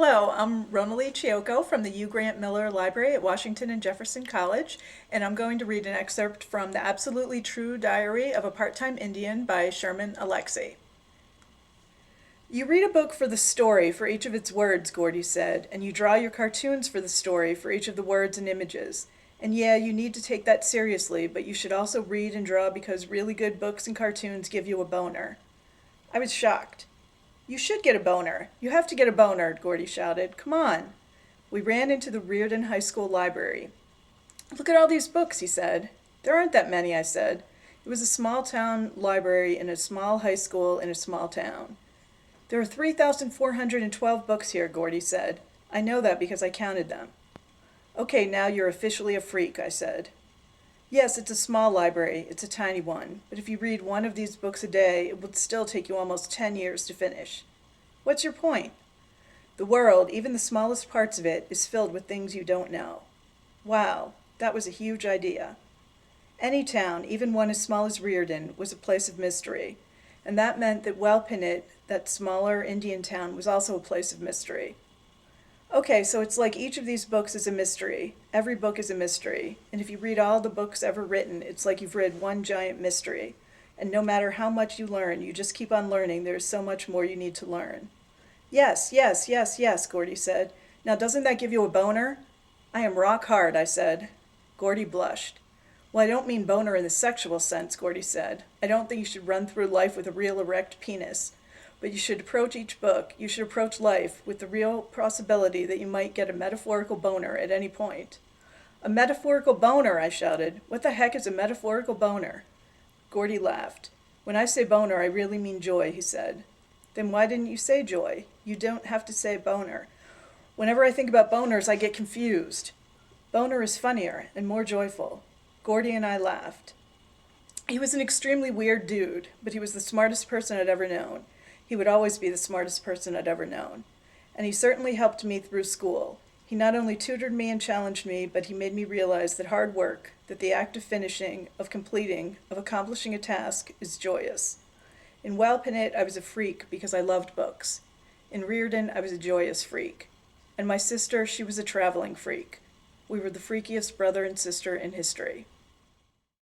Hello, I'm Ronalee Ciocco from the U. Grant Miller Library at Washington and Jefferson College, and I'm going to read an excerpt from The Absolutely True Diary of a Part-Time Indian by Sherman Alexie. You read a book for the story for each of its words, Gordy said, and you draw your cartoons for the story for each of the words and images. And yeah, you need to take that seriously, but you should also read and draw because really good books and cartoons give you a boner. I was shocked. You should get a boner. You have to get a boner, Gordy shouted. Come on. We ran into the Reardon High School library. Look at all these books, he said. There aren't that many, I said. It was a small town library in a small high school in a small town. There are 3,412 books here, Gordy said. I know that because I counted them. Okay, now you're officially a freak, I said. Yes, it's a small library. It's a tiny one. But if you read one of these books a day, it would still take you almost 10 years to finish. What's your point? The world, even the smallest parts of it, is filled with things you don't know. Wow, that was a huge idea. Any town, even one as small as Reardon, was a place of mystery. And that meant that Welpinit, that smaller Indian town, was also a place of mystery. Okay, so it's like each of these books is a mystery. Every book is a mystery. And if you read all the books ever written, it's like you've read one giant mystery. And no matter how much you learn, you just keep on learning. There is so much more you need to learn. Yes, yes, yes, yes, Gordy said. Now doesn't that give you a boner? I am rock hard, I said. Gordy blushed. Well, I don't mean boner in the sexual sense, Gordy said. I don't think you should run through life with a real erect penis. But you should approach each book, you should approach life with the real possibility that you might get a metaphorical boner at any point. A metaphorical boner, I shouted. What the heck is a metaphorical boner? Gordy laughed. When I say boner, I really mean joy, he said. Then why didn't you say joy? You don't have to say boner. Whenever I think about boners, I get confused. Boner is funnier and more joyful. Gordy and I laughed. He was an extremely weird dude, but he was the smartest person I'd ever known. He would always be the smartest person I'd ever known. And he certainly helped me through school. He not only tutored me and challenged me, but he made me realize that hard work, that the act of finishing, of completing, of accomplishing a task is joyous. In Welpinit, I was a freak because I loved books. In Reardon, I was a joyous freak. And my sister, she was a traveling freak. We were the freakiest brother and sister in history.